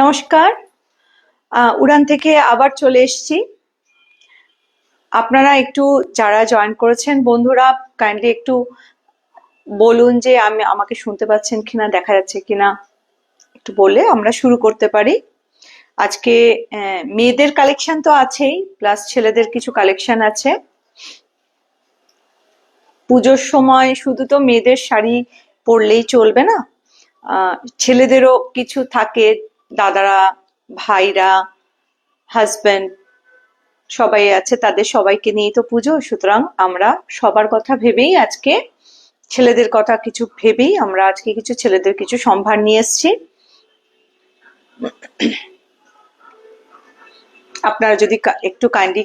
নমস্কার। উড়ান থেকে আবার চলে এসেছি। আপনারা একটু যারা জয়েন করেছেন বন্ধুরা কাইন্ডলি একটু বলুন যে আমাকে শুনতে পাচ্ছেন কিনা, দেখা যাচ্ছে কিনা, একটু বললে আমরা শুরু করতে পারি। আজকে মেয়েদের কালেকশন তো আছেই, প্লাস ছেলেদের কিছু কালেকশন আছে। পুজোর সময় শুধু তো মেয়েদের শাড়ি পরলেই চলবে না, ছেলেদেরও কিছু থাকে, দাদারা, ভাইরা, হাজবেন্ড সবাই আছে, তাদের সবাইকে নিয়েই তো পুজো। সুতরাং আমরা সবার কথা ভেবেই আজকে, ছেলেদের কথা কিছু ভেবেই আমরা আজকে কিছু ছেলেদের কিছু সম্ভার নিয়ে এসেছি। আপনারা যদি একটু কাইন্ডলি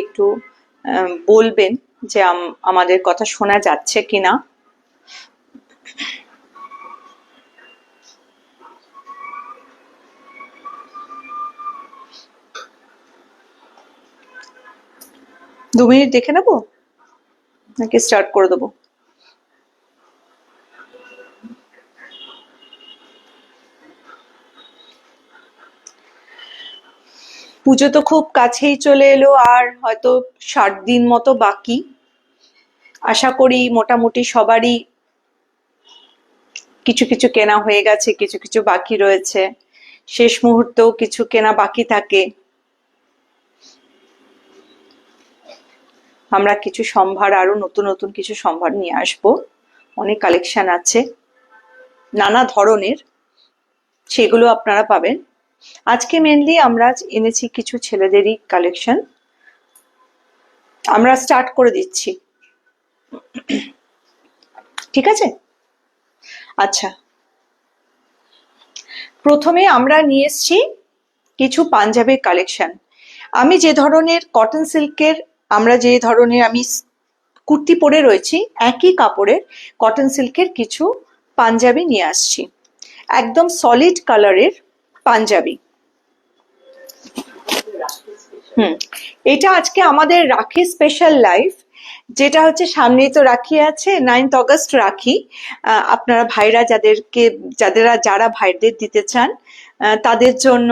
একটু বলবেন যে আমাদের কথা শোনা যাচ্ছে কিনা। দু মিনিট দেখে নেবো নাকি স্টার্ট করে দেবো? পুজো তো খুব কাছেই চলে এলো, আর হয়তো 60 দিন মতো বাকি। আশা করি মোটামুটি সবারই কিছু কিছু কেনা হয়ে গেছে, কিছু কিছু বাকি রয়েছে, শেষ মুহূর্তেও কিছু কেনা বাকি থাকে। আমরা কিছু সম্ভার, আরো নতুন নতুন কিছু সম্ভার নিয়ে আসবো। অনেক কালেকশন আছে নানা ধরনের, সেগুলো আপনারা পাবেন। আজকে মেনলি আমরা এনেছি কিছু ছেলেদেরই কালেকশন। আমরা স্টার্ট করে দিচ্ছি, ঠিক আছে? আচ্ছা, প্রথমে আমরা নিয়ে এসছি কিছু পাঞ্জাবের কালেকশন। আমি যে ধরনের কটন সিল্কের, আমি কুর্তি পরে রয়েছি, একই কাপড়ের কটন সিল্কের কিছু পাঞ্জাবি নিয়ে আসছি, একদম সলিড কালারের পাঞ্জাবি। এটা আজকে আমাদের রাখি স্পেশাল লাইভ, যেটা হচ্ছে সামনেই তো রাখি আছে, 9th অগস্ট রাখি। আপনারা ভাইরা যারা ভাইদের দিতে চান তাদের জন্য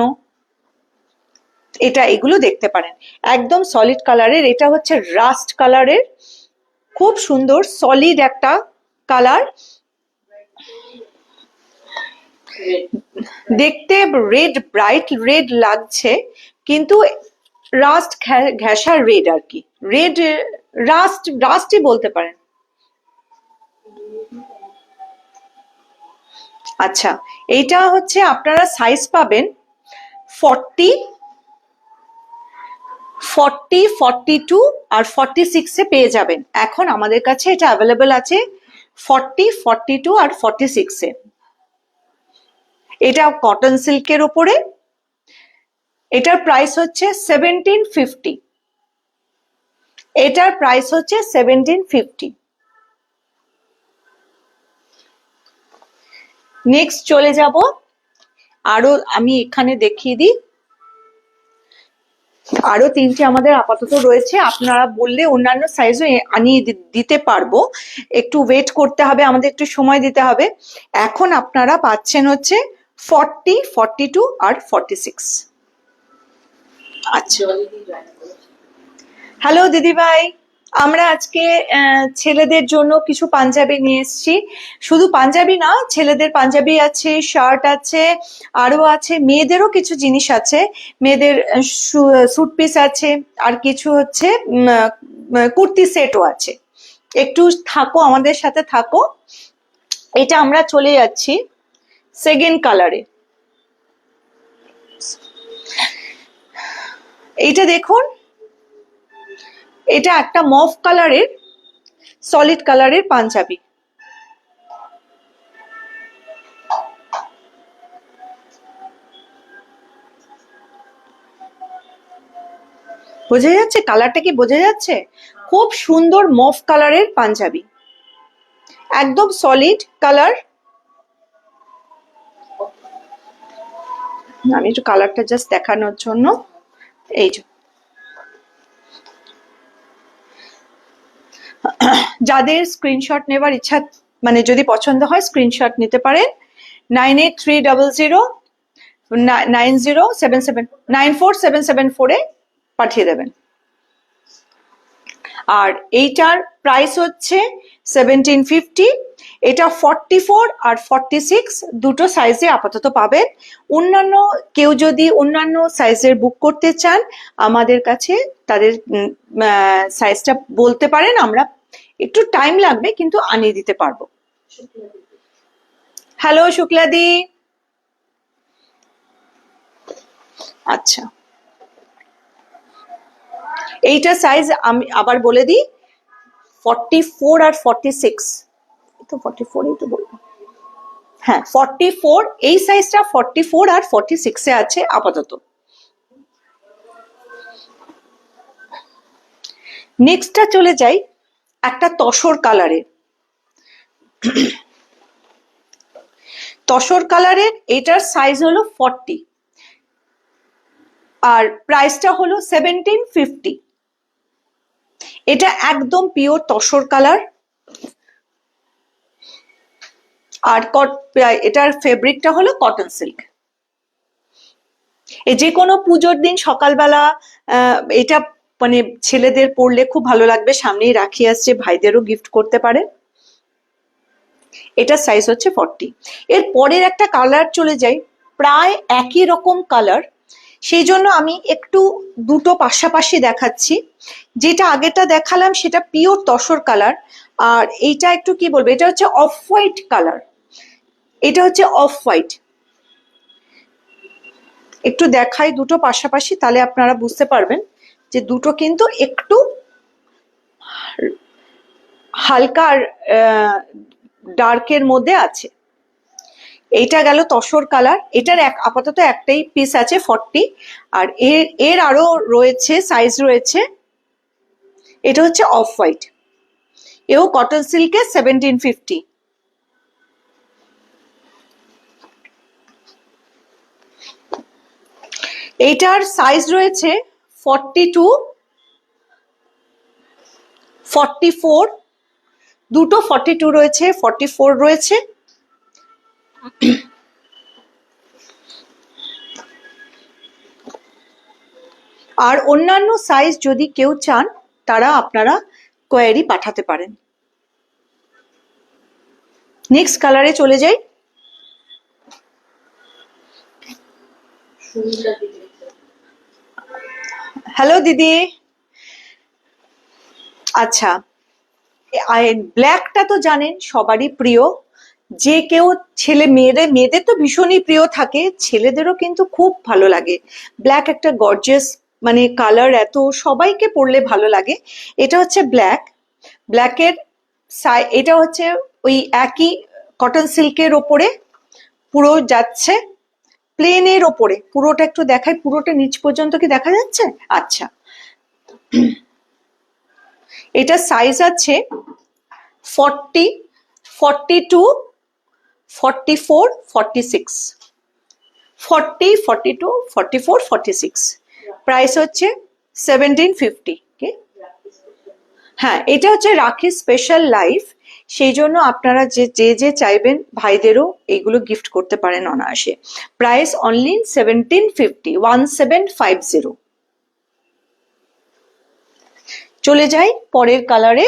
এগুলো দেখতে পারেন। একদম সলিড কালারের, এটা হচ্ছে রাস্ট কালারের, খুব সুন্দর সলিড একটা কালার। দেখতে রেড, ব্রাইট রেড লাগছে, কিন্তু রাস্ট ঘেঁষা রেড আর কি, রেড রাস্টই বলতে পারেন। আচ্ছা, এইটা হচ্ছে আপনারা সাইজ পাবেন 40, 42 আর 46 এ পেয়ে যাবেন। এখন আমাদের কাছে এটা অ্যাভেলেবল আছে 40, 42 আর 46 এ। এটা কটন সিল্কের উপরে, এটার প্রাইস হচ্ছে 1750। এটার প্রাইস হচ্ছে 1750। নেক্সট চলে যাব, আরো আমি এখানে দেখিয়ে দিই, আরো 3টে আমাদের আপাতত রয়েছে। আপনারা বললে অন্যান্য সাইজও আনিয়ে দিতে পারবো, একটু ওয়েট করতে হবে, আমাদের একটু সময় দিতে হবে। এখন আপনারা পাচ্ছেন হচ্ছে 40, 42 আর 46। আচ্ছা, হ্যালো দিদিভাই, আমরা আজকে ছেলেদের জন্য কিছু পাঞ্জাবি নিয়ে এসেছি। শুধু পাঞ্জাবি না, ছেলেদের পাঞ্জাবি আছে, শার্ট আছে, আরো আছে মেয়েদেরও কিছু জিনিস আছে। মেয়েদের স্যুট পিস আছে, আর কিছু হচ্ছে কুর্তি সেটও আছে। একটু থাকো, আমাদের সাথে থাকো। এটা আমরা চলে যাচ্ছি সেকেন্ড কালারে। এইটা দেখুন, এটা একটা মভ কালারের, সলিড কালারের পাঞ্জাবি। বোঝা যাচ্ছে কালারটা? কি বোঝা যাচ্ছে? খুব সুন্দর মভ কালারের পাঞ্জাবি, একদম সলিড কালার। আমি একটু কালারটা জাস্ট দেখানোর জন্য, এই যে যাদের স্ক্রিনশট নেবার ইচ্ছা মানে যদি পছন্দ হয় স্ক্রিনশট নিতে পারেন 98300907794774 পাঠিয়ে দেবেন। আর এইটার প্রাইস হচ্ছে 1750। এটা 44 আর 46 দুটো সাইজে আপাতত পাবেন। অন্যান্য কেউ যদি অন্যান্য সাইজের বুক করতে চান আমাদের কাছে তাদের সাইজটা বলতে পারেন, আমরা একটু টাইম লাগবে কিন্তু আনিয়ে দিতে পারবো। হ্যালো শুক্লাদি, আচ্ছা এইটা সাইজ আমি আবার বলে দিই 44 আর 46, তো 44 এই তো বলবো, হ্যাঁ 44 এই সাইজটা 44 আর 46 এ আছে আপাতত। নেক্সটটা চলে যাই একটা তসর কালারের। তসর কালারের এটার সাইজ হলো 40 আর প্রাইসটা হলো 1750। এটা একদম পিওর তসর কালার আর এটার ফেব্রিকটা হলো কটন সিল্ক। যে কোনো পুজোর দিন সকালবেলা এটা মানে ছেলেদের পরলে খুব ভালো লাগবে, সামনেই রাখি আসছে, ভাইদেরও গিফট করতে পারে। এটা সাইজ হচ্ছে 40। এর পরের একটা কালার চলে যাই, প্রায় একই রকম কালার, সেই জন্য আমি একটু দুটো পাশাপাশি দেখাচ্ছি। যেটা আগেটা দেখালাম সেটা পিওর তসর কালার, আর এইটা একটু কি বলবো, এটা হচ্ছে অফ হোয়াইট কালার। এটা হচ্ছে অফ হোয়াইট। একটু দেখাই দুটো পাশাপাশি, তাহলে আপনারা বুঝতে পারবেন যে দুটো কিন্তু একটু হালকা ডার্কের মধ্যে আছে। এইটা গেল তসর কালার, এটার আপাতত একটাই পিস আছে 40, আর এর আরো রয়েছে সাইজ রয়েছে। এটা হচ্ছে অফ হোয়াইট, এও কটন সিল্কে 1750। এইটার সাইজ রয়েছে 42, 44, দুটো 42 রয়েছে, 44 রয়েছে। আর অন্যান্য সাইজ যদি কেউ চান তারা আপনারা কোয়ারি পাঠাতে পারেন। নেক্সট কালারে চলে যাই। হ্যালো দিদি, আচ্ছা ব্ল্যাকটা তো জানেন সবারই প্রিয়, যে কেউ মেয়েদের তো ভীষণই প্রিয় থাকে, ছেলেদেরও কিন্তু খুব ভালো লাগে। ব্ল্যাক একটা গর্জিয়াস মানে কালার, এত সবাইকে পরলে ভালো লাগে। এটা হচ্ছে ব্ল্যাক, ব্ল্যাকের এটা হচ্ছে ওই একই কটন সিল্কের ওপরে পুরো যাচ্ছে, প্লেনের ওপরে পুরোটা একটু দেখাই, পুরোটা নিচ পর্যন্ত কি দেখা যাচ্ছে? আচ্ছা, এটা সাইজ আছে 40, 42, 44, 46, 40, 42, 44, 46। প্রাইস হচ্ছে 1750। হ্যাঁ, এটা হচ্ছে রাখি স্পেশাল লাইফ, সেই জন্য আপনারা যে চাইবেন ভাইদেরও এইগুলো গিফট করতে পারেন অনায়াসে। Price only 1750, 1750। চলে যাই পরের কালারে।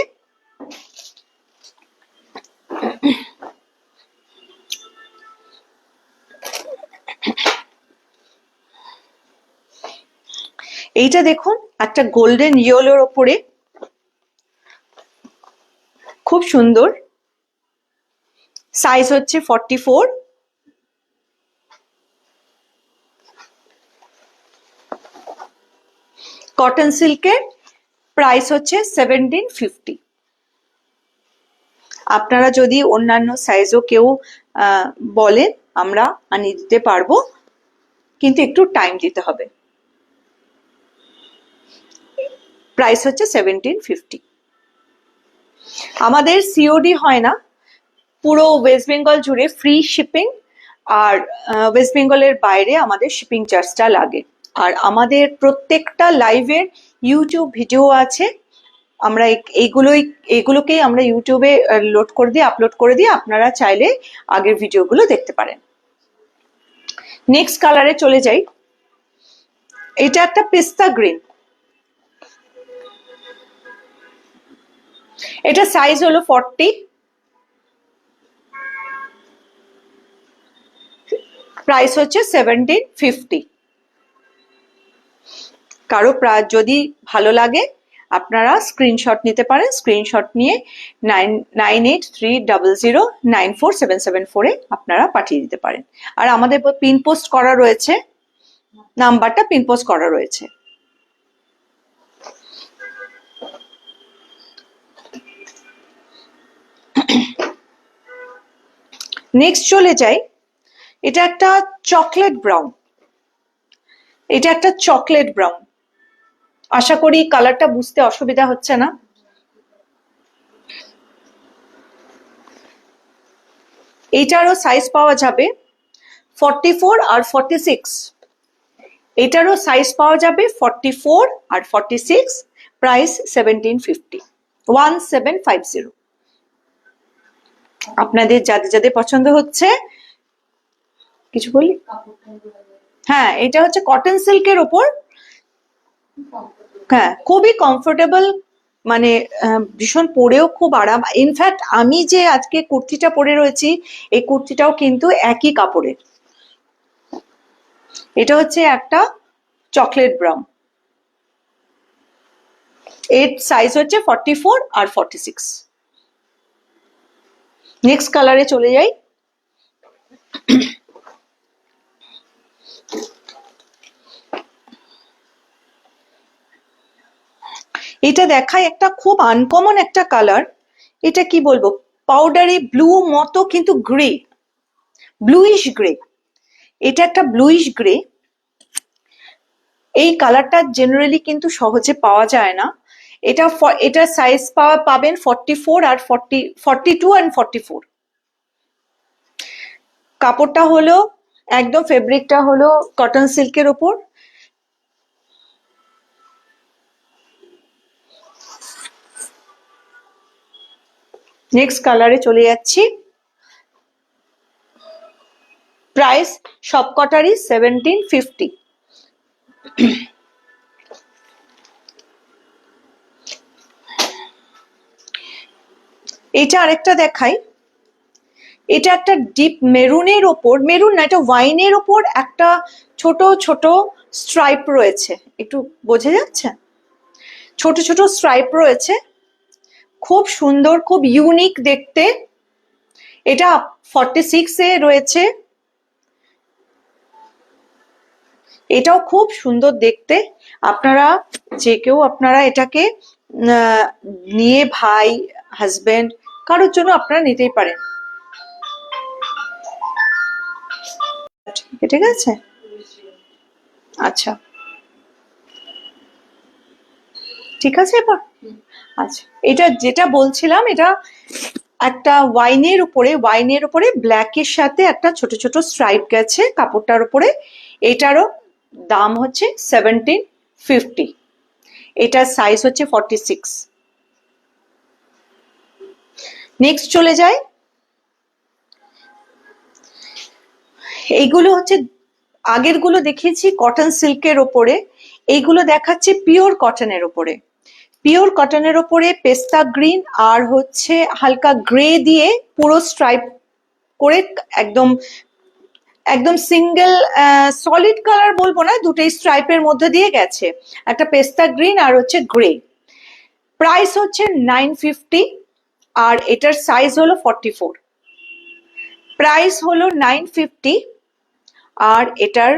এইটা দেখুন একটা গোল্ডেন ইয়েলোর ওপরে, খুব সুন্দর। সাইজ হচ্ছে 44, কটন সিল্কের, প্রাইস হচ্ছে 1750। আপনারা যদি অন্যান্য সাইজও কেউ বলেন আমরা আনিয়ে দিতে পারবো, কিন্তু একটু টাইম দিতে হবে। প্রাইস হচ্ছে 1750। আমাদের সিওডি হয় না, পুরো ওয়েস্ট বেঙ্গল জুড়ে ফ্রি শিপিং, আর ওয়েস্ট বেঙ্গলের বাইরে আমাদের শিপিং চার্জটা লাগে। আর আমাদের প্রত্যেকটা লাইভের ইউটিউব ভিডিও আছে, আমরা এইগুলোকেই আমরা ইউটিউবে লোড করে দিয়ে আপলোড করে দিয়ে আপনারা চাইলে আগের ভিডিওগুলো দেখতে পারেন। নেক্সট কালারে চলে যাই। এটা একটা পেস্তা গ্রিন, এটা সাইজ হলো 40, প্রাইস হচ্ছে 1750। কারো যদি ভালো লাগে আপনারা স্ক্রিনশট নিতে পারেন, স্ক্রিনশট নিয়ে 9983009477 আপনারা পাঠিয়ে দিতে পারেন। আর আমাদের পিন পোস্ট করা রয়েছে, নাম্বারটা পিন পোস্ট করা রয়েছে। নেক্সট চলে যাই। এটা একটা চকলেট ব্রাউন, এটা একটা চকলেট ব্রাউন। আশা করি কালারটা বুঝতে অসুবিধা হচ্ছে না। এইটারও সাইজ পাওয়া যাবে 44 আর 46। এটারও সাইজ পাওয়া যাবে 44 আর 46, প্রাইস 1750, 1750। আপনাদের যাদের যাদের পছন্দ হচ্ছে কিছু বলি। হ্যাঁ, এটা হচ্ছে কটন সিল্কের ওপর, হ্যাঁ খুবই কমফোর্টেবল, মানে ভীষণ পরেও খুব আরাম। ইনফ্যাক্ট আমি যে আজকে কুর্তিটা পরে রয়েছি এই কুর্তিটাও কিন্তু একই কাপড়ের। এটা হচ্ছে একটা চকলেট ব্রাউন, এর সাইজ হচ্ছে 44 আর 46। নেক্সট কালারে চলে যাই। এটা দেখায় একটা খুব আনকমন একটা কালার। এটা কি বলবো, পাউডারি ব্লু মতো কিন্তু গ্রে, ব্লুইশ গ্রে। এটা একটা ব্লুইশ গ্রে। এই কালারটা জেনারেলি কিন্তু সহজে পাওয়া যায় না। এটা সাইজ পাবেন 44 আর 42 and 44। কাপড়টা হলো একদম, ফেব্রিকটা হলো কটন সিল্কের ওপর। নেক্সট কালারে চলে যাচ্ছি। প্রাইস সবকটারই 1750। এটা আরেকটা দেখাই। এটা একটা ডিপ মেরুনের ওপর, মেরুন না, এটা ওয়াইনের ওপর একটা ছোট ছোট স্ট্রাইপ রয়েছে, একটু বোঝা যাচ্ছে, ছোট ছোট স্ট্রাইপ রয়েছে, খুব সুন্দর, খুব ইউনিক দেখতে। এটা 46 এ রয়েছে। এটাও খুব সুন্দর দেখতে। আপনারা যে কেউ আপনারা এটাকে নিয়ে ভাই হাজবেন্ড কারোর জন্য আপনারা নিতেই পারেন। ঠিক আছে, আচ্ছা ঠিক আছে। এবার আচ্ছা, এটা যেটা বলছিলাম, এটা একটা ওয়াইনের উপরে ব্ল্যাকের সাথে একটা ছোট ছোট স্ট্রাইপ গেছে কাপড়টার উপরে। এটারও দাম হচ্ছে 1750। এটার সাইজ হচ্ছে 46। নেক্সট চলে যাই। এইগুলো হচ্ছে, আগের গুলো দেখিয়েছি কটন সিল্কের ওপরে, এইগুলো দেখাচ্ছে পিওর কটনের ওপরে। পিওর কটনের ওপরে পেস্তা গ্রিন আর হচ্ছে হালকা গ্রে দিয়ে পুরো স্ট্রাইপ করে, একদম একদম সিঙ্গেল সলিড কালার বলবো না, দুটোই স্ট্রাইপের মধ্যে দিয়ে গেছে, একটা পেস্তা গ্রিন আর হচ্ছে গ্রে। প্রাইস হচ্ছে 950 আর এটার সাইজ হলো 44। প্রাইস হলো 950 আর এটার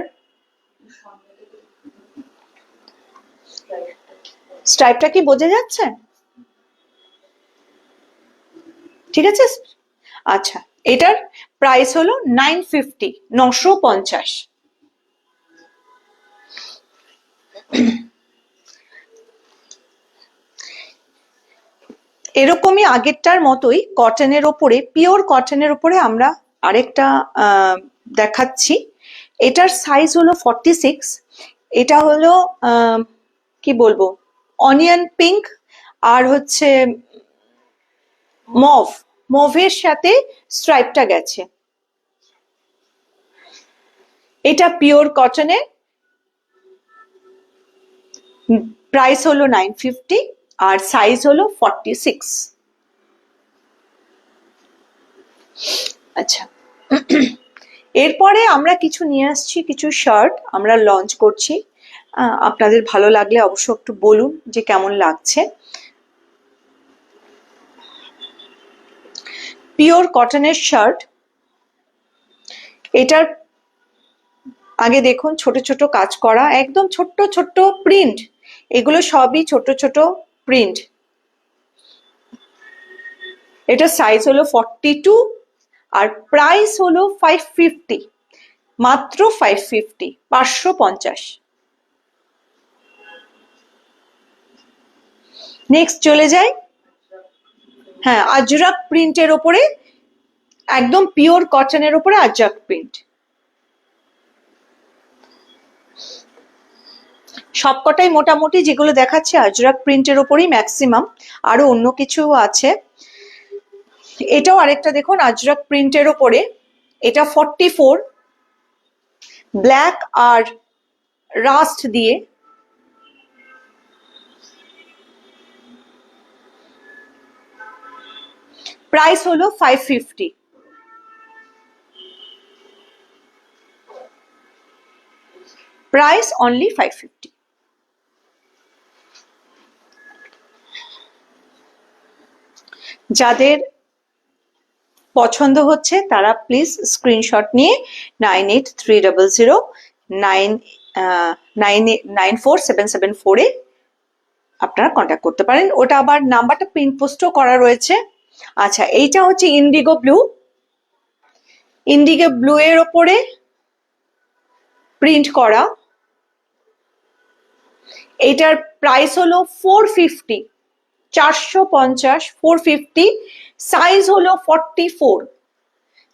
স্ট্রাইপটা কি বোঝা যাচ্ছে? ঠিক আছে, আচ্ছা। এটার প্রাইস হলো 950, 950। এরকমই আগেরটার মতোই কটনের ওপরে, পিওর কটনের ওপরে আমরা আরেকটা দেখাচ্ছি। এটার সাইজ হলো 46। এটা হলো কি বলবো, অনিয়ন পিঙ্ক আর হচ্ছে মভের সাথে স্ট্রাইপটা গেছে। এটা পিওর কটনের, প্রাইস হলো 950 আর সাইজ হলো 46। আচ্ছা, এরপরে আমরা কিছু নিয়ে আসছি, কিছু শার্ট আমরা লঞ্চ করছি। আপনাদের ভালো লাগলে অবশ্য একটু বলুন যে কেমন লাগছে। পিওর কটনের শার্ট, এটার আগে দেখুন ছোট ছোট কাজ করা, একদম ছোট্ট ছোট্ট প্রিন্ট, এগুলো সবই ছোট ছোট প্রিন্ট। এটা সাইজ হলো 42 আর প্রাইস হলো 550, মাত্র 550, 550। নেক্সট চলে যাই। হ্যাঁ, আজরাক প্রিন্টের ওপরে, একদম পিওর কটনের ওপরে আজরাক প্রিন্ট। সবকটাই মোটামুটি যেগুলো দেখাচ্ছে আজরাক প্রিন্টের ওপরই ম্যাক্সিমাম, আরো অন্য কিছু আছে। এটাও আরেকটা দেখুন আজরাক প্রিন্টের ওপরে, এটা 44, ব্ল্যাক আর রাস্ট দিয়ে। প্রাইস হলো 550। Price only 550। যাদের পছন্দ হচ্ছে তারা প্লিজ স্ক্রিনশট নিয়ে 983009947774 আপনারা কন্ট্যাক্ট করতে পারেন। ওটা আবার নাম্বারটা প্রিন্ট পোস্টও করা রয়েছে। আচ্ছা, এইটা হচ্ছে ইন্ডিগো ব্লু, ইন্ডিগো ব্লু এর ওপরে প্রিন্ট করা। এটার প্রাইস হলো 450, 450, 450। সাইজ হলো 44,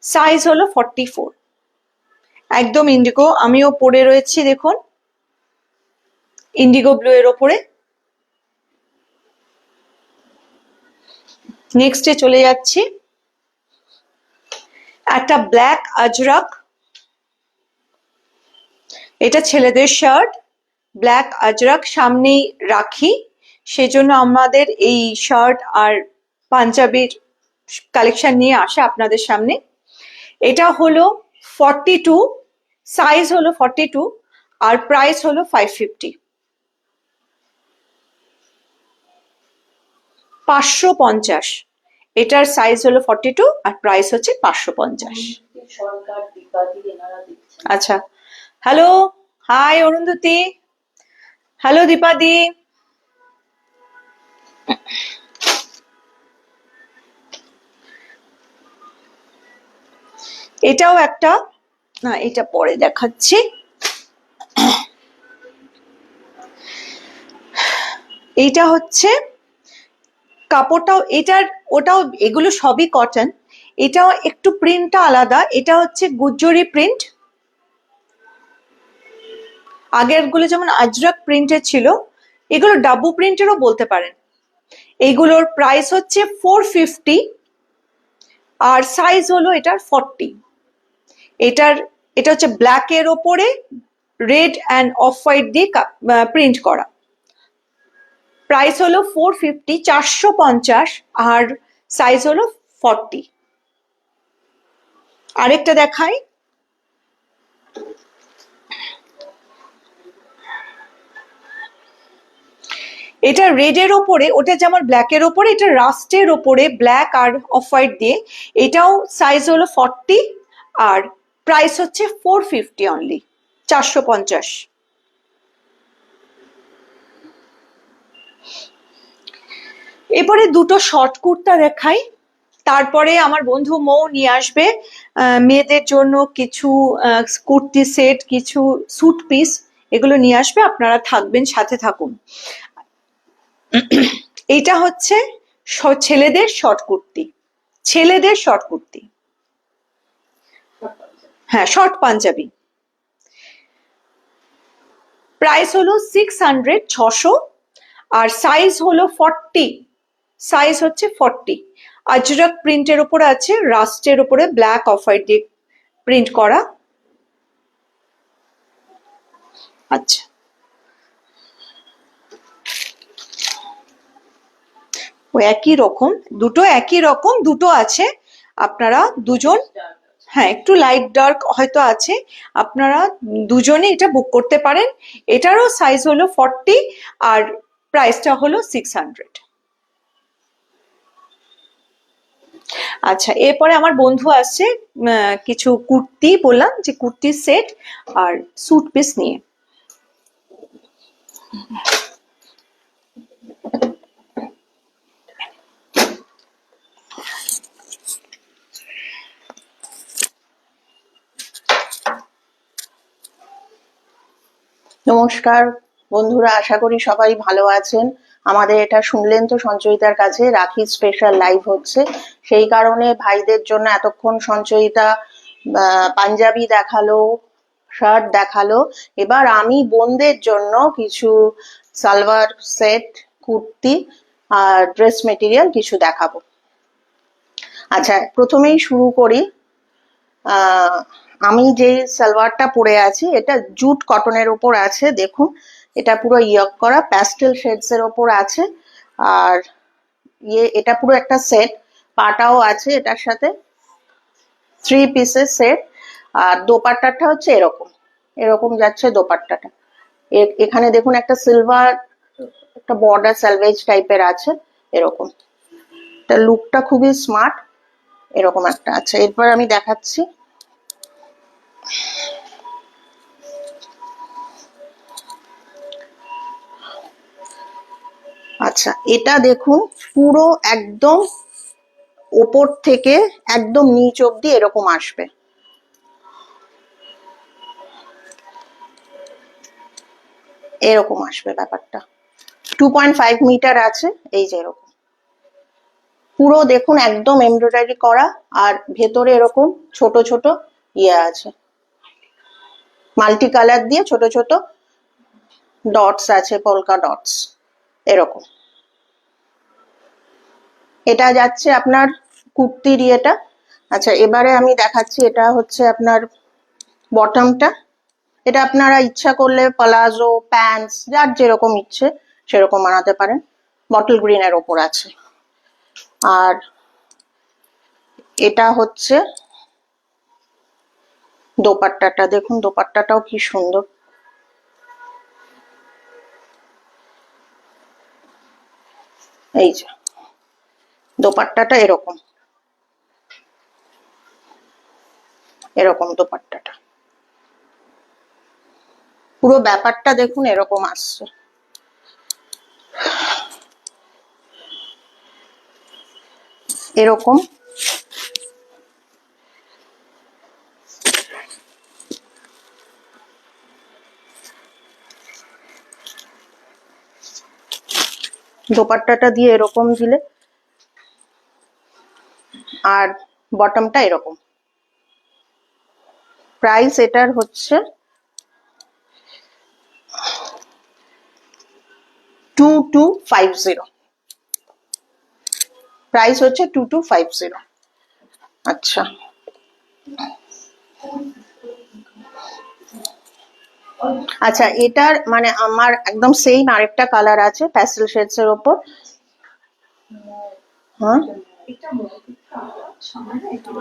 সাইজ হলো 44। একদম ইন্ডিগো, আমিও পরে রয়েছি দেখুন ইন্ডিগো ব্লু এর ওপরে। নেক্সটে চলে যাচ্ছি, একটা ব্ল্যাক আজরাক, এটা ছেলেদের শার্ট, ব্ল্যাক আজরাক। সামনেই রাখি, সেজন্য আমাদের এই শার্ট আর পাঞ্জাবির কালেকশন নিয়ে আসা আপনাদের সামনে। এটা হলো 42, সাইজ হলো 42 আর প্রাইস হলো 550, 550। এটার সাইজ হলো 42 আর প্রাইস হচ্ছে 550। আচ্ছা, হ্যালো, হাই অরুন্ধতী, হ্যালো দীপাদি। এটাও একটা, না এটা পরে দেখাচ্ছি। এইটা হচ্ছে কাপড়টাও, এটার ওটাও, এগুলো সবই কটন, এটাও একটু প্রিন্টটা আলাদা। এটা হচ্ছে গুজ্জরি প্রিন্ট, আগের গুলো যেমন আজরাক প্রিন্টের ছিল, এগুলো ডাব্বু প্রিন্টেরও বলতে পারেন। এইগুলোর প্রাইস হচ্ছে 450 আর সাইজ হলো এটার 40। এটা হচ্ছে ব্ল্যাক এর ওপরে রেড অ্যান্ড অফ হোয়াইট দিয়ে প্রিন্ট করা। প্রাইস হলো 450, 450 আর সাইজ হলো 40। আরেকটা দেখাই, এটা রেড এর ওপরে, ওটা যেমন ব্ল্যাক এর ওপরে, এটা রাস্টের ওপরে ব্ল্যাক আর অফ হোয়াইট দিয়ে। এটাও সাইজ হলো 40 আর প্রাইস হচ্ছে 450 অনলি, 450। এরপরে দুটো শর্ট কুর্তা দেখাই, তারপরে আমার বন্ধু মৌ নিয়ে আসবে মেয়েদের জন্য কিছু কুর্তি সেট, কিছু স্যুট পিস, এগুলো নিয়ে আসবে। আপনারা থাকবেন, সাথে থাকুন। এটা হচ্ছে ছেলেদের শর্ট কুর্তি, ছেলেদের শর্ট কুর্তি, হ্যাঁ শর্ট পাঞ্জাবি। প্রাইস হলো 600, 600 আর সাইজ হলো 40, সাইজ হচ্ছে 40। আজরাক প্রিন্টের উপরে আছে, রাস্টের উপরে ব্ল্যাক অফ হোয়াইট দিয়ে প্রিন্ট করা। আচ্ছা, ও একই রকম, দুটো একই রকম, দুটো আছে। আপনারা দুজন, হ্যাঁ একটু লাইট ডার্ক হয়তো আছে, আপনারা দুজনে এটা বুক করতে পারেন। এটারও সাইজ হলো 40 আর প্রাইসটা হলো 600। আচ্ছা, এরপরে আমার বন্ধু আসছে কিছু কুর্তি, বললাম যে কুর্তির সেট আর স্যুট পিস নিয়ে। নমস্কার বন্ধুরা, আশা করি সবাই ভালো আছেন। আমাদের এটা শুনলেন তো, সঞ্চয়িতার কাছে রাখি স্পেশাল লাইভ হচ্ছে, সেই কারণে ভাইদের জন্য এতক্ষণ সঞ্চয়িতা পাঞ্জাবি দেখালো, শার্ট দেখালো। এবার আমি বোনদের জন্য কিছু সালোয়ার সেট, কুর্তি আর ড্রেস মেটেরিয়াল কিছু দেখাবো। আচ্ছা, প্রথমেই শুরু করি। আমি যে সালোয়ারটা পরে আছি এটা জুট কটনের উপর আছে, দেখুন এটা পুরো ইয়ক করা প্যাস্টেল শেডস এর ওপর আছে। আর এটা পুরো একটা সেট, পাটাও আছে এটার সাথে, 3 পিসের সেট। আর দোপাট্টাটা হচ্ছে এরকম, এরকম যাচ্ছে দোপাট্টাটা। এখানে দেখুন একটা সিলভার একটা বর্ডার সালভেজ টাইপের আছে এরকম। এটা লুকটা খুবই স্মার্ট, এরকম একটা আছে। এরপর আমি দেখাচ্ছি। আচ্ছা, এটা দেখুন পুরো একদম ওপর থেকে একদম নিচ অব্দি এরকম আসবে, এরকম আসবে ব্যাপারটা। 2.5 মিটার আছে, এই যে এরকম পুরো দেখুন একদম এমব্রয়ডারি করা। আর ভেতরে এরকম ছোট ছোট আছে, মাল্টি কালার দিয়ে ছোট ছোট ডটস আছে, পলকা ডটস এরকম। এটা যাচ্ছে আপনার কুর্তির ইয়েটা। আচ্ছা, এবারে আমি দেখাচ্ছি, এটা হচ্ছে আপনার বটমটা। এটা আপনারা ইচ্ছা করলে প্লাজো, প্যান্টস, যার যেরকম ইচ্ছে সেরকম বানাতে পারেন। বটল গ্রিনের ওপর আছে। আর এটা হচ্ছে দোপাট্টাটা, দেখুন দোপাট্টাটাও কি সুন্দর। এই যে দোপাট্টাটা এরকম, এরকম দোপাট্টাটা পুরো ব্যাপারটা দেখুন এরকম আসছে। এরকম দোপাট্টাটা দিয়ে এরকম দিলে, আর বটমটা এরকম। প্রাইস এটার হচ্ছে 2250। প্রাইস হচ্ছে 2250। আচ্ছা, আচ্ছা এটার মানে আমার একদম সেম আরেকটা কালার আছে প্যাস্টেল শেডস এর ওপর। হ্যাঁ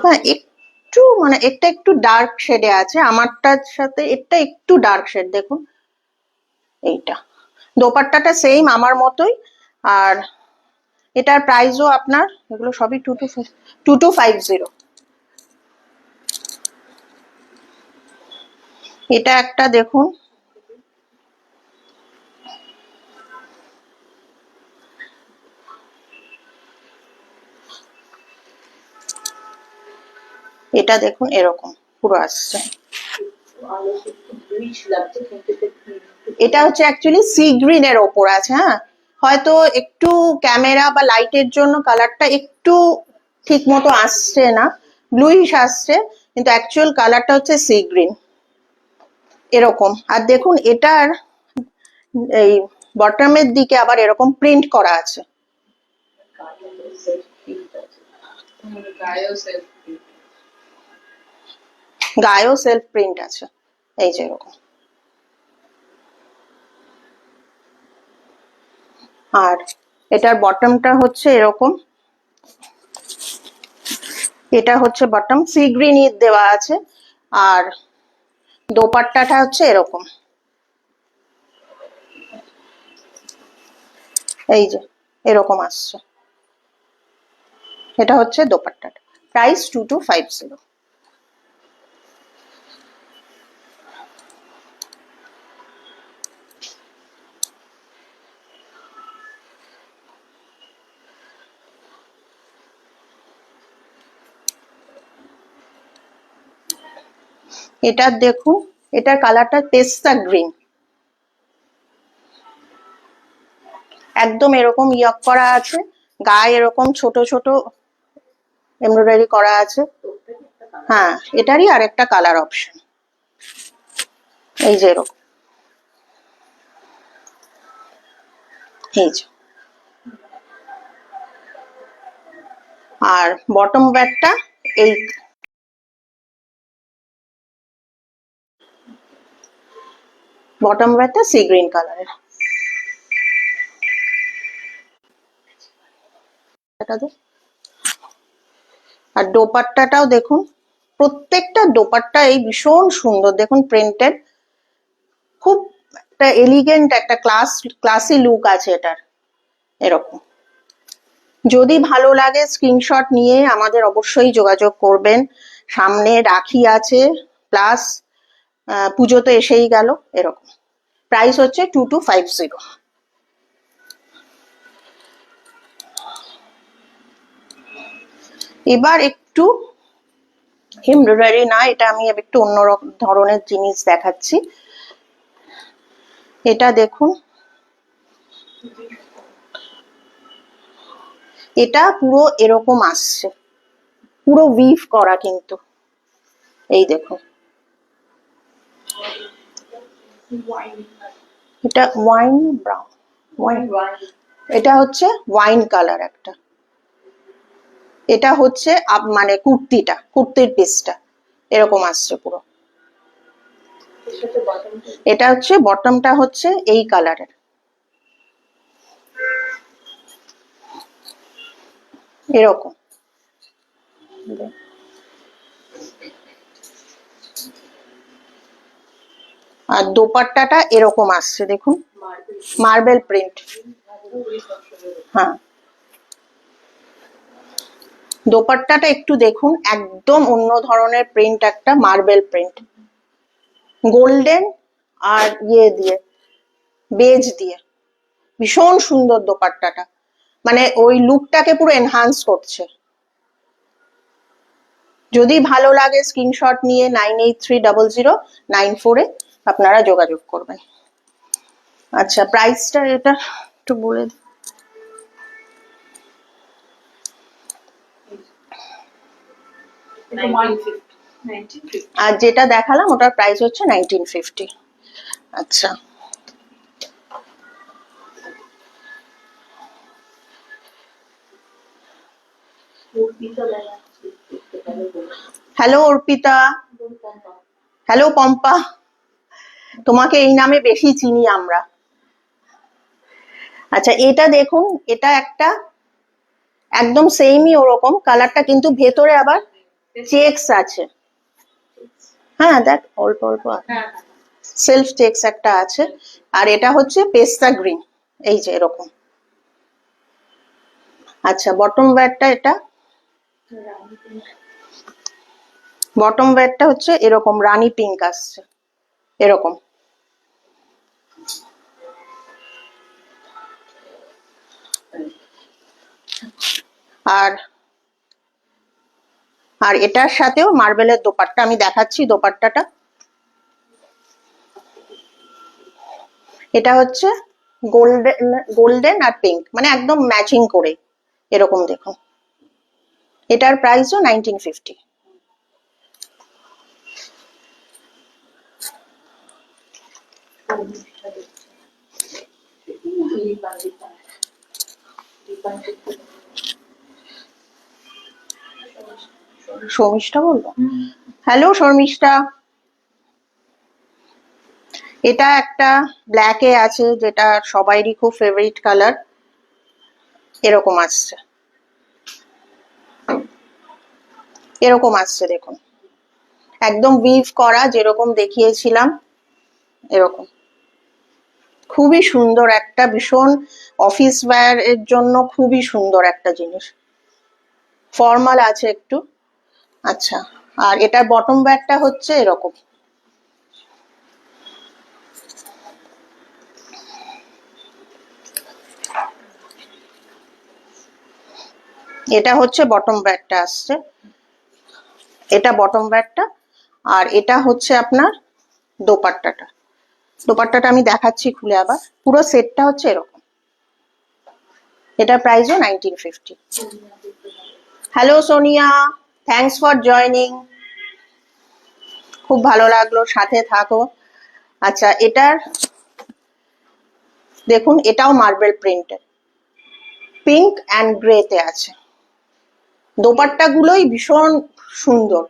হ্যাঁ, একটু মানে এটা একটু ডার্ক শেডে আছে, আমারটার সাথে এটা একটু ডার্ক শেড দেখুন। এইটা দোপাট্টাটা সেম আমার মতোই। আর এটার প্রাইসও আপনার, এগুলো সবই 2250। এটা একটা দেখুন, এটা দেখুন এরকম পুরো আসছে। এটা হচ্ছে অ্যাকচুয়ালি সি গ্রিন এর ওপর আছে। হ্যাঁ, হয়তো একটু ক্যামেরা বা লাইটের জন্য কালারটা একটু ঠিক মতো আসছে না, ব্লুইশ আসছে, কিন্তু অ্যাকচুয়াল কালারটা হচ্ছে সি গ্রিন এরকম। আর দেখুন এটার এই বটমের দিকে আবার এরকম প্রিন্ট করা আছে, গায়েও সেলফ প্রিন্ট আছে, এই যে এরকম। আর এটার বটমটা হচ্ছে এরকম, এটা হচ্ছে বটম, সি গ্রিন ইট দেওয়া আছে। আর দোপাট্টাটা হচ্ছে এরকম, এই যে এরকম আসছে। এটা হচ্ছে দোপাট্টাটা, প্রাইস 2250। এটা দেখুন, এটার কালারটা পেস্তা গ্রিন, একদম এরকম ইয়ক করা আছে, গায়ে এরকম ছোট ছোট এমব্রয়ডারি করা আছে। হ্যাঁ, এটারই আরেকটা কালার অপশন, এই যে এরকম, এই যে। আর বটম ব্যাগটা এই, বটম ব্যাগটা সি গ্রিন কালারের। আর দোপাট্টাটাও দেখুন, প্রত্যেকটা দোপাট্টা এই ভীষণ সুন্দর, দেখুন প্রিন্টেড, খুব একটা এলিগেন্ট, একটা ক্লাসি লুক আছে এটার, এরকম। যদি ভালো লাগে স্ক্রিনশট নিয়ে আমাদের অবশ্যই যোগাযোগ করবেন। সামনে রাখি আছে, প্লাস পুজো তো এসেই গেল, এরকম। প্রাইস হচ্ছে 2250। এবার একটু এমব্রয়ডারি না, এটা আমি একটু অন্য ধরনের জিনিস দেখাচ্ছি। এটা দেখুন, এটা পুরো এরকম আসছে, পুরো উইভ করা কিন্তু, এই দেখুন। এটা ওয়াইন ব্রাউন, এটা হচ্ছে ওয়াইন কালার একটা। এটা হচ্ছে মানে কুর্তির পিসটা এরকম আসছে পুরো। এটা হচ্ছে বটমটা হচ্ছে এই কালারের, এরকম। আর দোপাট্টাটা এরকম আসছে, দেখুন, মার্বেল প্রিন্ট। হ্যাঁ, দোপাট্টাটা একটু দেখুন, একদম অন্য ধরনের প্রিন্ট, একটা মার্বেল প্রিন্ট, গোল্ডেন আর ইয়ে দিয়ে, বেজ দিয়ে, ভীষণ সুন্দর দোপাট্টাটা, মানে ওই লুকটাকে পুরো এনহান্স করছে। যদি ভালো লাগে স্ক্রিনশট নিয়ে 98300994 আপনারা যোগাযোগ করবেন। আচ্ছা, প্রাইসটা এটা একটু বলে দিন। আর যেটা দেখালাম ওটার প্রাইস হচ্ছে 1950। আচ্ছা, হ্যালো অর্পিতা, হ্যালো পম্পা, তোমাকে এই নামে বেশি চিনি আমরা। আচ্ছা, এটা দেখুন, এটা একটা একদম সেমই ওরকম কালারটা, কিন্তু ভেতরে আবার চেকস আছে। হ্যাঁ, দেখ অল্প অল্প সেলফ চেকস একটা আছে। আর এটা হচ্ছে পেস্তা গ্রিন, এই যে এরকম। আচ্ছা, বটম ওয়্যারটা, এটা বটম ওয়্যারটা হচ্ছে এরকম রানী পিঙ্ক আসছে, এরকম। আর আর এটার সাথেও মার্বেলের দোপাট্টা আমি দেখাচ্ছি, দোপাট্টাটা এটা হচ্ছে গোল্ডেন আর পিঙ্ক, মানে একদম ম্যাচিং করে এরকম, দেখুন। এটার প্রাইসও 1950। শর্মিষ্ঠা বলবো। হ্যালো শর্মিষ্ঠা, এটা একটা ব্ল্যাকে আছে, যেটা সবাইরই খুব ফেভারিট কালার। এরকম আসছে, এরকম আসছে দেখুন, একদম উইভ করা যেরকম দেখিয়েছিলাম এরকম। খুবই সুন্দর একটা, ভীষণ অফিস ওয়্যার এর জন্য খুবই সুন্দর একটা জিনিস, ফর্মাল আছে একটু। আচ্ছা, আর এটার বটম ব্যাগটা হচ্ছে এরকম। এটা হচ্ছে বটম ব্যাগটা আসছে, এটা বটম ব্যাগটা। আর এটা হচ্ছে আপনার দোপাট্টাটা। দোপাট্টাটা আমি দেখাচ্ছি খুলে আবার। পুরো সেটটা হচ্ছে এরকম। এটা প্রাইসও 1950। Hello Sonia, thanks for joining, খুব ভালো লাগলো, সাথে থাকো। আচ্ছা, এটার দেখুন, এটাও মার্বেল প্রিন্টের, পিঙ্ক অ্যান্ড গ্রেতে আছে। দোপাট্টা গুলোই ভীষণ সুন্দর,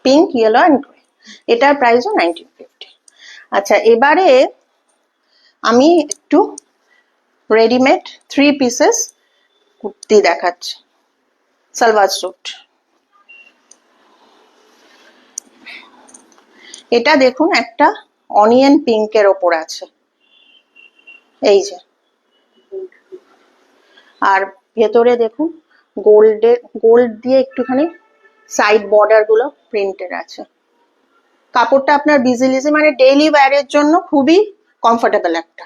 পিঙ্ক, ইয়েলো অ্যান্ড গ্রে। এটার প্রাইসও 1950। আচ্ছা, এবারে আমি একটু রেডিমেড 3 পিসেস কুর্তি দেখাচ্ছি, সালওয়ার স্যুট। এটা দেখুন, একটা অনিয়ন পিঙ্কের ওপর আছে, এই যে। আর ভেতরে দেখুন গোল্ড দিয়ে একটুখানি সাইড বর্ডার গুলো প্রিন্টেড আছে। কাপড়টা আপনার বিজিলিজি, মানে ডেইলি ওয়্যারের জন্য খুবই কমফোর্টেবল একটা,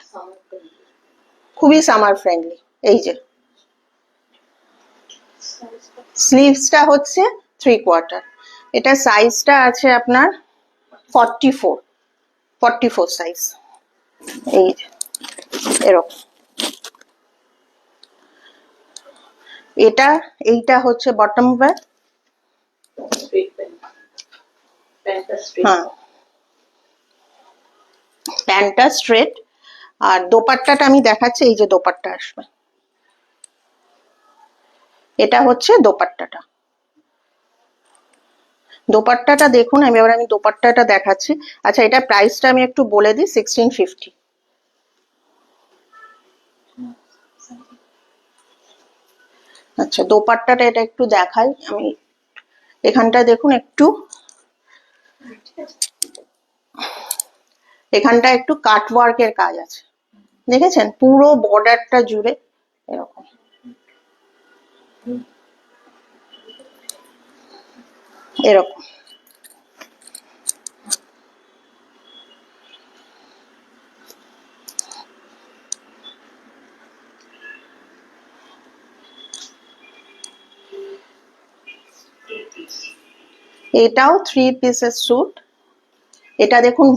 খুবই সামার ফ্রেন্ডলি। এই যে স্লিভসটা হচ্ছে 3/4। এটা সাইজটা আছে আপনার 44 সাইজ, এই যে এরকম। এইটা হচ্ছে বটম ওয়্যার। হ্যাঁ, প্যান্টটা স্ট্রেট। আর দোপাট্টাটা আমি দেখাচ্ছি, এই যে দোপাট্টা আসবে, এটা হচ্ছে দোপাট্টাটা। দোপাট্টাটা দেখুন, আমি দোপাট্টাটা দেখাচ্ছি। আচ্ছা, এটা প্রাইসটা আমি একটু বলে দিই, 1650। আচ্ছা, দোপাট্টাটা এটা একটু দেখাই আমি। এখানটা দেখুন, এখানটা একটু কাট ওয়ার্কের কাজ আছে, দেখেছেন? পুরো বর্ডারটা জুড়ে এরকম। এরকম এটাও 3 পিসের স্যুট। এটা দেখুন,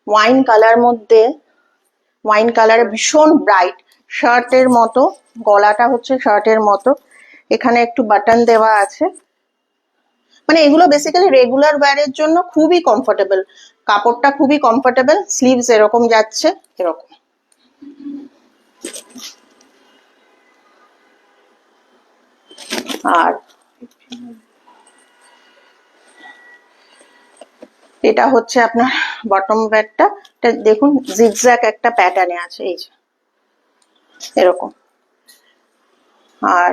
ওয়াইন কালার মধ্যে, ওয়াইন কালারে ভীষণ ব্রাইট, শার্টের মতো। গলাটা হচ্ছে শার্টের মতো, এখানে একটু বাটন দেওয়া আছে। মানে এগুলো বেসিক্যালি রেগুলার ওয়্যারের জন্য খুবই কমফোর্টেবল, কাপড়টা খুবই কমফোর্টেবল। স্লিভস এরকম যাচ্ছে, এরকম। আর এটা হচ্ছে আপনার বটম ব্যাগটা, দেখুন জিগজ্যাগ একটা প্যাটার্নে আছে, এই যে এরকম। আর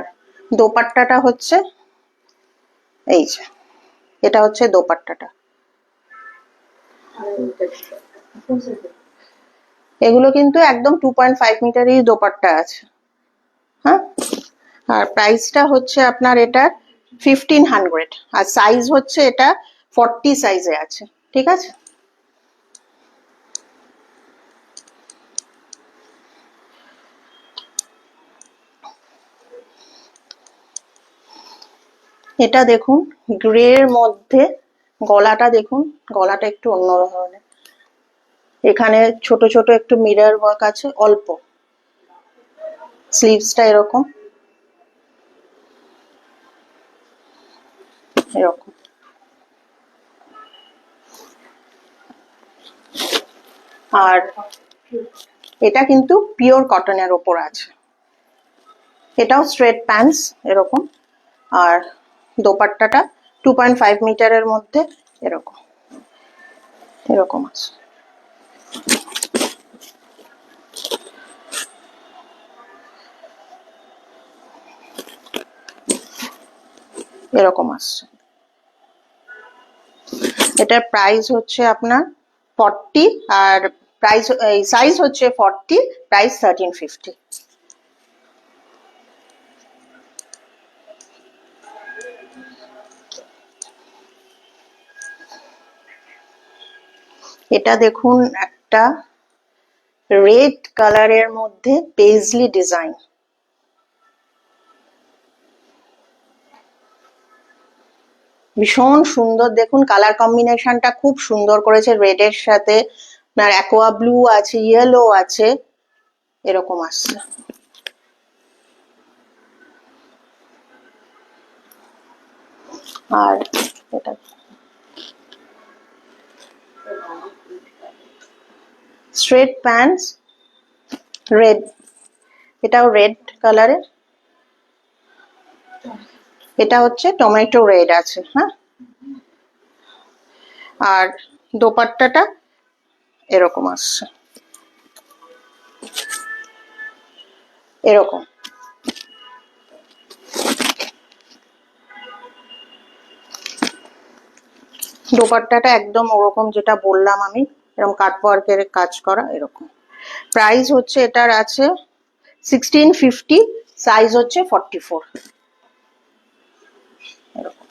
দোপাট্টাটা হচ্ছে এই যে, এটা হচ্ছে দোপাট্টাটা। এগুলো কিন্তু একদম 2.5 মিটারই দোপাট্টা আছে। হ্যাঁ, আর প্রাইসটা হচ্ছে আপনার এটা 1500। আর সাইজ হচ্ছে এটা 40 সাইজে আছে, ঠিক আছে? এটা দেখুন, গ্রে এর মধ্যে। গলাটা দেখুন, গলাটা একটু অন্য ধরনের, এখানে ছোট ছোট একটু মিরর ওয়ার্ক আছে অল্প। স্লিভসটা এরকম, এরকম। আর এটা কিন্তু পিওর কটনের ওপর আছে, এটাও স্ট্রেট প্যান্টস এরকম। আর দোপাট্টাটা 2.5 মিটারের মধ্যে এরকম এরকম আছে। এরকম আসছে। এটার প্রাইস হচ্ছে আপনার 40, আর প্রাইস সাইজ হচ্ছে 40, প্রাইস 1350। এটা দেখুন একটা রেড কালারের মধ্যে পেজলি ডিজাইন, ভীষণ সুন্দর। দেখুন কালার কম্বিনেশনটা খুব সুন্দর করেছে, রেড এর সাথে আপনার অ্যাকোয়া ব্লু আছে, ইয়েলো আছে, এরকম আসছে। আর এটা স্ট্রেট প্যান্টস রেড, এটাও রেড কালারের, এটা হচ্ছে টমেটো রেড আছে। হ্যাঁ, আর দোপাট্টাটা এরকম আসছে এরকম। দোপাট্টাটা একদম ওরকম যেটা বললাম আমি, এরকম কাটওয়ার্কের কাজ করা এরকম। প্রাইস হচ্ছে এটার আছে 1650, সাইজ হচ্ছে 44 এরকম।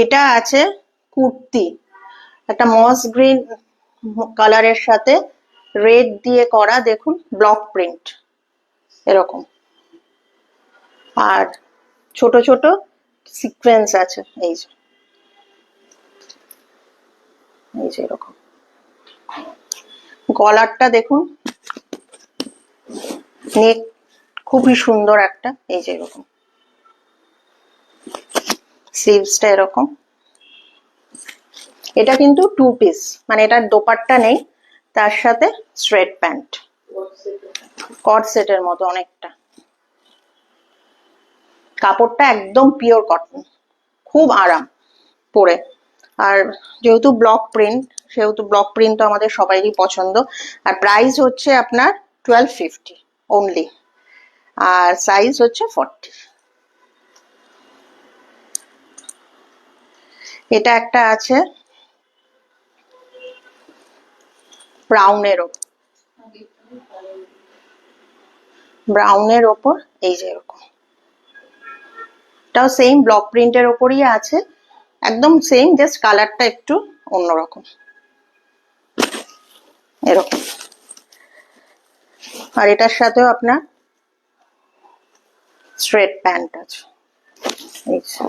এটা আছে কুর্তি, একটা মস গ্রিন কালারের সাথে রেড দিয়ে করা, দেখুন ব্লক প্রিন্ট এরকম, আর ছোট ছোট সিকোয়েন্স আছে, এই যে এরকম। গলারটা দেখুন, নেক খুবই সুন্দর একটা, এই যে এরকম। স্লিভসটা এরকম। এটা কিন্তু 2 পিস, মানে এটার দোপাট্টা নেই, তার সাথে স্ট্রেট প্যান্ট, কট সেটের মতো অনেকটা। কাপড়টা একদম পিওর কটন, খুব আরাম পরে। আর যেহেতু ব্লক প্রিন্ট, সেহেতু ব্লক প্রিন্ট তো আমাদের সবারই পছন্দ। আর প্রাইস হচ্ছে আপনার 1250 অনলি, আর সাইজ হচ্ছে 40। এটা একটা আছে ব্রাউনের ওপর এই যে এরকম, এটাও সেম ব্লক প্রিন্টের ওপরই আছে, একদম সেম, জাস্ট কালারটা একটু অন্যরকম এরকম। আর এটার সাথেও আপনার স্ট্রেট প্যান্ট আছে, এই যে।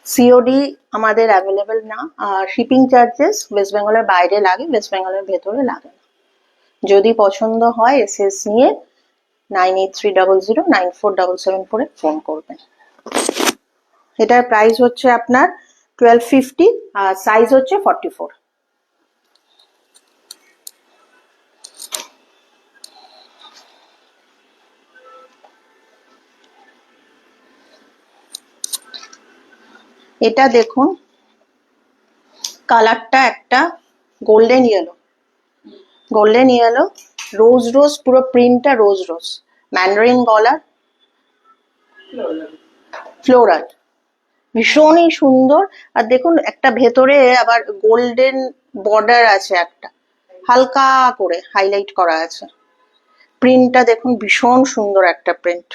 সিওডি আমাদের অ্যাভেলেবেল না, আর শিপিং চার্জেস ওয়েস্ট বেঙ্গলের বাইরে লাগে, ওয়েস্ট বেঙ্গলের ভেতরে লাগে না। যদি পছন্দ হয় এসএস নিয়ে 9830094777 করে ফোন করবেন। এটার প্রাইস হচ্ছে আপনার 1250, আর সাইজ হচ্ছে 44। এটা দেখুন কালারটা একটা গোল্ডেন ইয়েলো, রোজ রোজ, পুরো প্রিন্টটা রোজ রোজ, ম্যান্ডারিন গলার, ফ্লোরাল, ভীষণই সুন্দর। আর দেখুন একটা ভেতরে আবার গোল্ডেন বর্ডার আছে, একটা হালকা করে হাইলাইট করা আছে। প্রিন্টটা দেখুন ভীষণ সুন্দর একটা প্রিন্ট।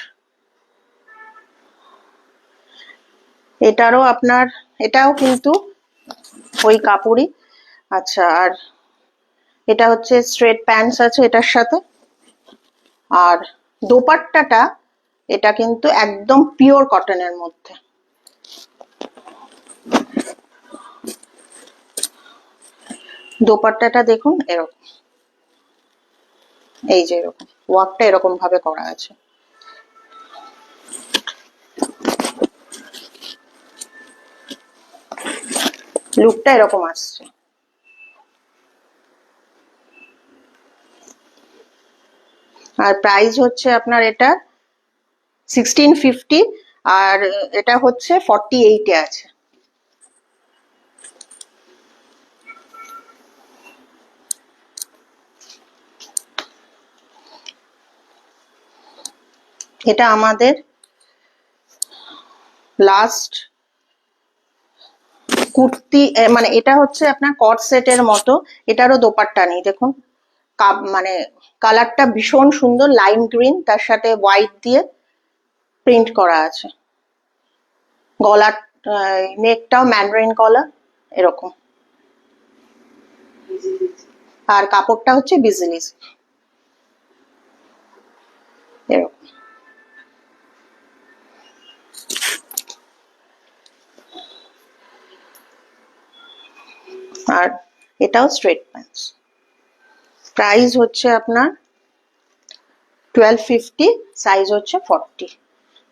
এটাও কিন্তু ওই কাপড়ই। আচ্ছা, আর এটা হচ্ছে স্ট্রেট প্যান্টস আছে এটার সাথে, আর দোপাট্টাটা এটা কিন্তু একদম পিওর কটনের মধ্যে। দোপাট্টাটা দেখুন এরকম, এই যে এরকম ওয়ার্কটা এরকম ভাবে করা আছে। লুকটা এরকম আসছে। আর প্রাইস হচ্ছে আপনার এটা 1650, আর এটা হচ্ছে 48 এ আছে। এটা আমাদের লাস্ট কুর্তি, মানে এটা হচ্ছে আপনার কট সেটের মতো, এটারও দোপাট্টা নেই দেখুন, মানে কালারটা ভীষণ সুন্দর, লাইম গ্রিন, তার সাথে হোয়াইট দিয়ে প্রিন্ট করা আছে। গলার নেকটাও ম্যান্ডারিন কলার এরকম, আর কাপড়টা হচ্ছে বিজনেস এরকম। আর এটাও স্ট্রেট প্যান্টস। প্রাইস হচ্ছে আপনার 1250, সাইজ হচ্ছে 40।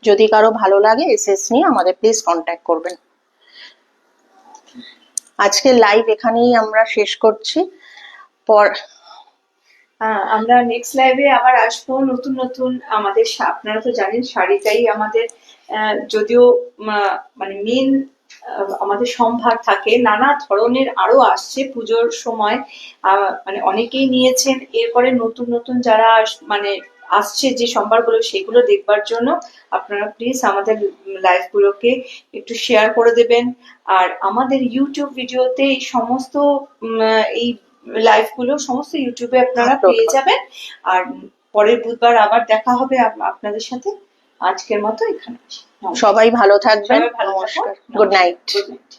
যদি কারো ভালো লাগে এসএস নিয়ে আমাদের প্লিজ কন্ট্যাক্ট করবেন। আজকের লাইভ এখানেই আমরা শেষ করছি। পর আমরা নেক্সট লাইভে আবার আসবো নতুন নতুন আমাদের আপনারা তো জানেন শাড়িটাই আমাদের যদিও মানে মেন আমাদের সম্ভার থাকে, নানা ধরনের আরো আসছে পুজোর সময়, মানে অনেকেই নিয়েছেন। এরপরে নতুন নতুন যারা মানে আসছে যে সম্ভারগুলো সেগুলো দেখবার জন্য আপনারা প্লিজ আমাদের লাইভ গুলোকে একটু শেয়ার করে দেবেন। আর আমাদের ইউটিউব ভিডিওতে এই সমস্ত এই লাইভ গুলো সমস্ত ইউটিউবে আপনারা পেয়ে যাবেন। আর পরের বুধবার আবার দেখা হবে আপনাদের সাথে। আজকের মতো এখানে সবাই ভালো থাকবেন, সবাই ভালো থাকুন। নমস্কার, গুড নাইট। Good night.